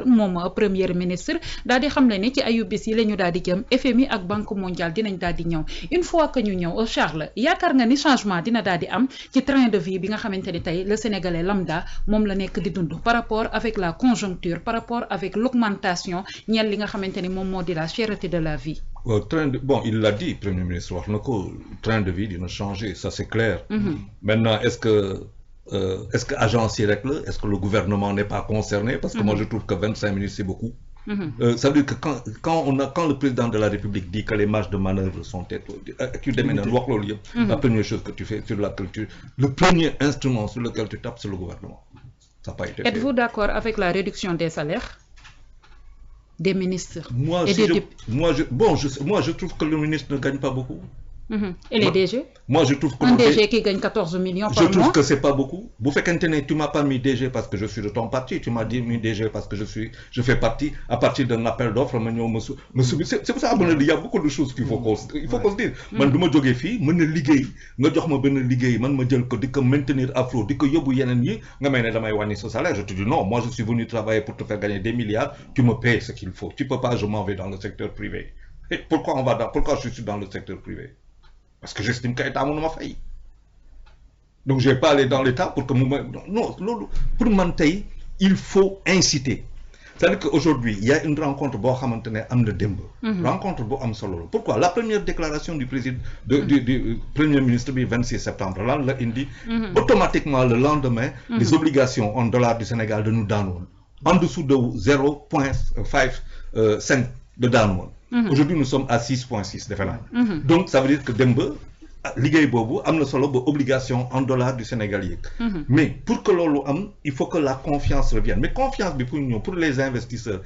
moom premier ministre daal di xam le ni ci ayu bis yi la ñu daal di jëm FMI ak Banque mondiale dinañ daal di ñëw une fois que ñu ñëw Charles yaakaar nga ni changement dina daal di am ci train de vie bi nga xamante ni tey le sénégalais lambda moom la nekk di dund par rapport avec la conjoncture par rapport avec l'augmentation ñeel li nga xamante ni moom moo di la cherté de la vie. Bon, il l'a dit, Premier ministre, le train de vie dina changer, ça c'est clair. Maintenant, est-ce que agence yi rek la, est-ce que le gouvernement n'est pas concerné? Parce que moi je trouve que 25 minutes c'est beaucoup. Ça veut dire que quand le président de la République dit que les marges de manœuvre sont la première chose que tu fais sur la culture, le premier instrument sur lequel tu tapes, c'est le gouvernement. Ça n'a pas été fait. Êtes-vous d'accord avec la réduction des salaires des ministres? Moi, je trouve que le ministre ne gagne pas beaucoup. Et les DG? Moi, je trouve que un DG qui gagne 14 millions par mois. Je trouve que c'est pas beaucoup. Vous faites tu m'as pas mis DG parce que je suis de ton parti, tu m'as dit mis DG parce que je fais partie à partir d'un appel d'offres. C'est pour ça qu'il y a beaucoup de choses qu'il faut qu'on se dise. Man duma joggé fi mën liggéey nga jox ma ben liggéey man ma jël ko diko maintenir afro diko yobbu yenen yi nga may né damay wani ce salaire. Je te dis non, moi je suis venu travailler pour te faire gagner des milliards, tu me payes ce qu'il faut. Tu peux pas, je m'en vais dans le secteur privé. Et pourquoi je suis dans le secteur privé? Parce que j'estime que l'État m'a failli. Donc je ne vais pas aller dans l'État pour que... Non, pour m'entendre, il faut inciter. C'est-à-dire qu'aujourd'hui, il y a une rencontre rencontre Pourquoi? La première déclaration du Premier ministre du 26 septembre, là, il dit automatiquement le lendemain, les obligations en dollars du Sénégal de nous donner en dessous de 0,5 de downward. Aujourd'hui, nous sommes à 6,6 de Donc, ça veut dire que Dembe, Ligue Bobo, a une obligation en dollars du Sénégal. Mais pour que l'on ait, il faut que la confiance revienne. Mais confiance, pour les investisseurs,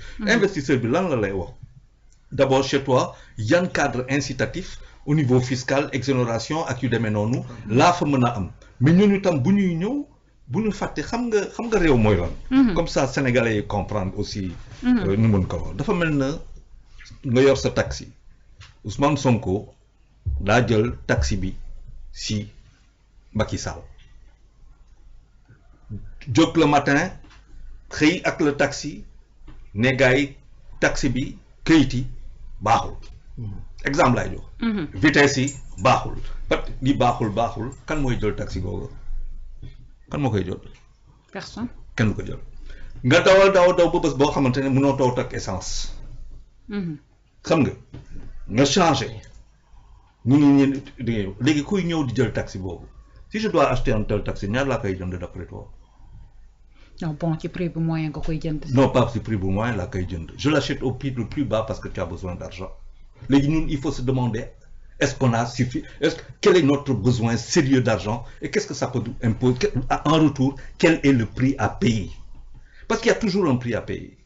d'abord, chez toi, il y a un cadre incitatif au niveau fiscal, exonération, accusé nous, là, mais nous, nous, bu ñu fàtte xam nga réew mooy lan. Comme ça sénégalais yi comprendre aussi. ñu mën ko wax dafa mel na nga yor sa taxi Ousmane Sonko daa jël taxi bi si Macky Sall jóg le matin xëy ak le taxi ne gaay taxi bi këyit yi baaxul. Exemple laay jox. Vitesse yi baaxul parce que li baaxul kan mooy jël taxi googu. Kan moo koy jël. Personne. Kenn du ko jël. Nga daw ba bés boo xamante ne mënoo taw tak essence. Xam nga changé. Léegi kuy ñëw di jël taxi boobu. Si je dois acheter un tel taxi, ñaar laa koy jënd d'après toi. Non, bon, ci prix bu moyen nga koy jënd. Non, pas ci prix bu moyen laa koy jënd. Je l'achète au prix le plus bas parce que tu as besoin d'argent. Léegi ñun il faut se demander. Est-ce qu'on a suffi? Quel est notre besoin sérieux d'argent? Et qu'est-ce que ça peut nous imposer? En retour, quel est le prix à payer? Parce qu'il y a toujours un prix à payer.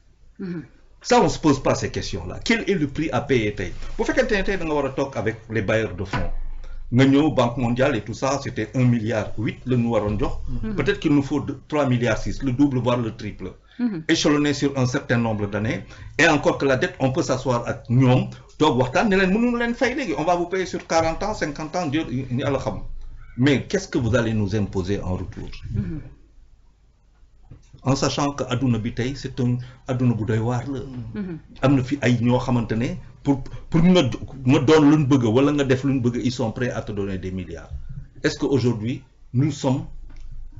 Ça, on ne se pose pas ces questions-là. Quel est le prix à payer? Vous faites qu'un temps, on va talk avec les bailleurs de fonds. Nous, Banque mondiale et tout ça, c'était 1,8 milliard le Nouarondjo. Peut-être qu'il nous faut 3,6 milliards, le double, voire le triple. Échelonné sur un certain nombre d'années. Et encore que la dette, on peut s'asseoir à nous. On va vous payer sur 40 ans, 50 ans, Dieu, mais qu'est-ce que vous allez nous imposer en retour? En sachant que Aduna Bitay, c'est un Aduna Boudaywar. Pour nous donner l'un bug, ou l'un def l'un bug, ils sont prêts à te donner des milliards. Est-ce qu'aujourd'hui, nous sommes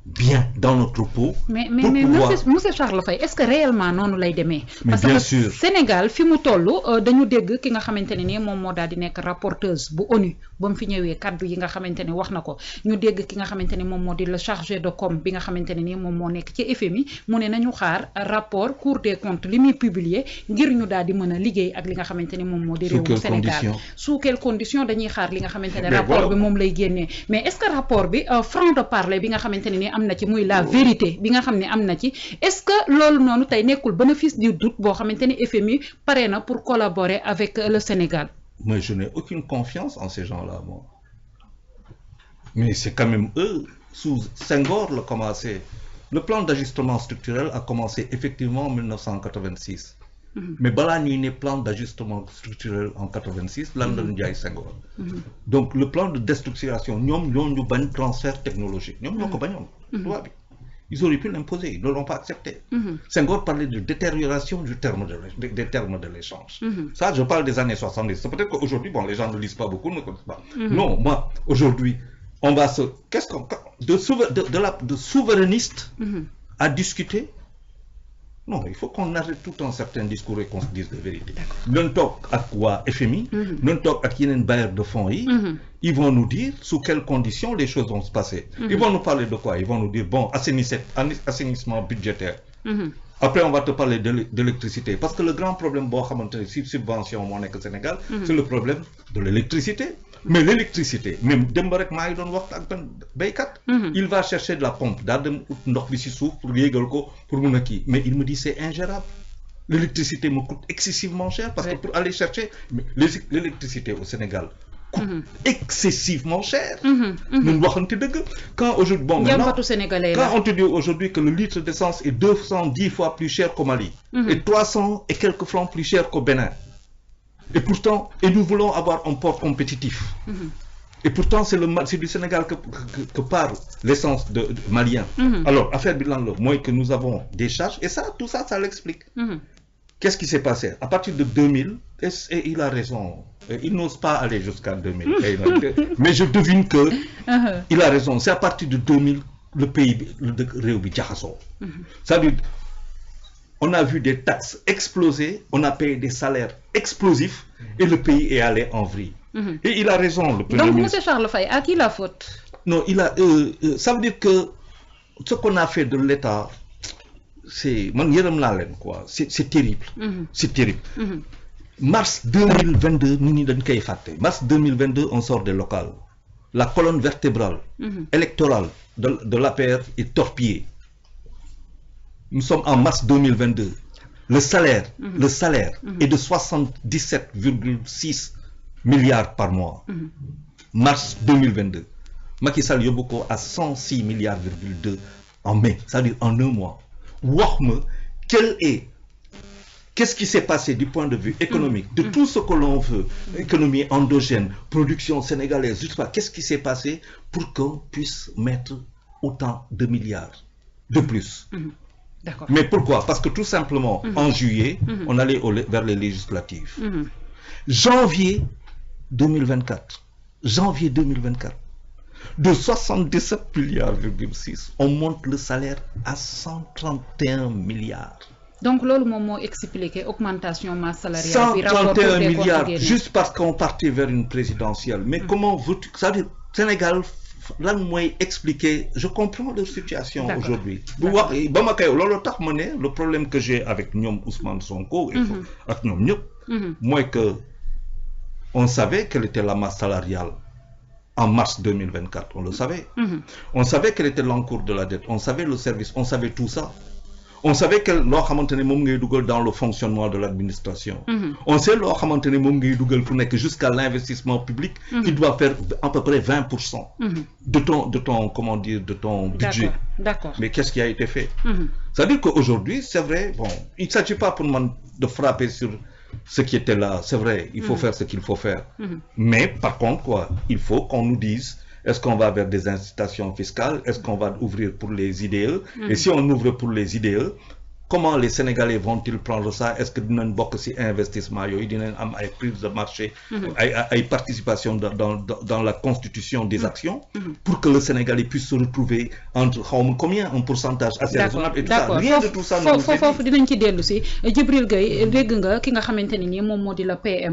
bien dans notre peau? Mais monsieur Charles Faye, est-ce que réellement non lay démé? Parce que sûr. Sénégal fi mu tollu dañu dégg ki nga xamanteni ni mom mo daal di nek rapporteuse bu ONU bam fi ñëwé kaddu yi nga xamanteni wax nako ñu dégg ki nga xamanteni mom modi le chargé de com bi nga xamanteni ni mom mo nek ci FMI mu né nañu xaar rapport Cour des comptes limi publier ngir ñu daal di mëna liggéey ak li nga xamanteni mom modi réewu Sénégal sous quelles conditions dañuy xaar li nga xamanteni rapport bi mom lay génné mais est-ce que rapport bi franc de parler bi nga xamanteni ni amna ci muy la vérité bi nga xamné amna ci est-ce que lolu nonu tay nekul bénéfice du doute bo xamanteni FMI paré na pour collaborer avec le Sénégal? Mais je n'ai aucune confiance en ces gens-là, moi. Mais c'est quand même eux, sous Senghor, le commencé. Le plan d'ajustement structurel a commencé effectivement en 1986. Mais Balani n'est plan d'ajustement structurel en 86, Landon Ndiaye Senghor. Donc le plan de déstructuration, nous avons un transfert technologique. Nous avons ils auraient pu l'imposer, ils ne l'ont pas accepté. Senghor parlait de détérioration des termes de l'échange. Ça, je parle des années 70. C'est peut-être qu'aujourd'hui, bon, les gens ne lisent pas beaucoup, ne connaissent pas. Non, moi, aujourd'hui, on va se... Qu'est-ce qu'on... De souverainiste à discuter. Non, il faut qu'on arrête tout un certain discours et qu'on se dise la vérité. Nous sommes avec FMI, nous sommes avec les bailleurs de fonds, ils vont nous dire sous quelles conditions les choses vont se passer. Ils vont nous parler de quoi? Ils vont nous dire, bon, assainissement budgétaire. Après, on va te parler d'électricité. Parce que le grand problème, subvention au Sénégal, c'est le problème de l'électricité. Mais l'électricité, même Dembarek Maïdon Baykat, il va chercher de la pompe, pour Mounaki. Mais il me dit c'est ingérable. L'électricité me coûte excessivement cher parce que pour aller chercher l'électricité au Sénégal coûte excessivement cher. Quand aujourd'hui, bon, maintenant, quand on te dit aujourd'hui que le litre d'essence est 210 fois plus cher qu'au Mali et 300 et quelques francs plus cher qu'au Bénin. Et pourtant, nous voulons avoir un port compétitif. Et pourtant, c'est du Sénégal que part l'essence de malien. Alors, affaire bilan, moi que nous avons des charges, et ça, tout ça, ça l'explique. Qu'est-ce qui s'est passé? À partir de 2000, et il a raison, il n'ose pas aller jusqu'à 2000. Mais je devine que il a raison. C'est à partir de 2000, le pays, le Réubi Djahazo. Ça veut dire, on a vu des taxes exploser, on a payé des salaires explosifs et le pays est allé en vrille. Et il a raison, le Premier ministre. Donc, M. Charles Faye, à qui la faute? Non, ça veut dire que ce qu'on a fait de l'État, c'est terrible. C'est terrible. Mars 2022, Mars 2022, on sort des locales. La colonne vertébrale électorale de l'APR est torpillée. Nous sommes en mars 2022. Le salaire est de 77,6 milliards par mois. Mars 2022. Macky Sall Yoboko à 106 milliards,2 en mai, c'est-à-dire en un mois. Qu'est-ce qui s'est passé du point de vue économique, de tout ce que l'on veut, économie endogène, production sénégalaise, je sais pas, qu'est-ce qui s'est passé pour qu'on puisse mettre autant de milliards de plus? Mais pourquoi? Parce que tout simplement, en juillet, on allait vers les législatives. Janvier 2024, de 77 milliards,6, on monte le salaire à 131 milliards. Donc, là, le moment expliqué augmentation masse salariale. 131 milliards, juste parce qu'on partait vers une présidentielle. Mais comment veux-tu... Ça veut dire, Sénégal, là, moi, expliquer, je comprends leur situation aujourd'hui. Le problème que j'ai avec Nyom Ousmane Sonko et avec Nyom Nyop, moi, que on savait quelle était la masse salariale en mars 2024, on le savait. On savait quel était l'encours de la dette, on savait le service, on savait tout ça. On savait que l'or dans le fonctionnement de l'administration. On sait l'or jusqu'à l'investissement public, il doit faire à peu près 20% de ton comment dire, de ton budget. Mais qu'est-ce qui a été fait? Ça veut dire qu'aujourd'hui, c'est vrai, bon, il ne s'agit pas pour moi de frapper sur ce qui était là, c'est vrai, il faut faire ce qu'il faut faire. Mais par contre, quoi, il faut qu'on nous dise, est-ce qu'on va vers des incitations fiscales? Est-ce qu'on va ouvrir pour les IDE? Et si on ouvre pour les IDE, comment les Sénégalais vont-ils prendre ça? Est-ce que nous avons beaucoup d'investissements, des prises de marché, des participations dans la constitution des actions pour que le Sénégalais puisse se retrouver entre combien? Un pourcentage assez raisonnable et tout ça. Rien de tout ça. Faut dinañ ci dellu ci Djibril Gueye dégg nga ki nga xamanteni ni mom modi la PM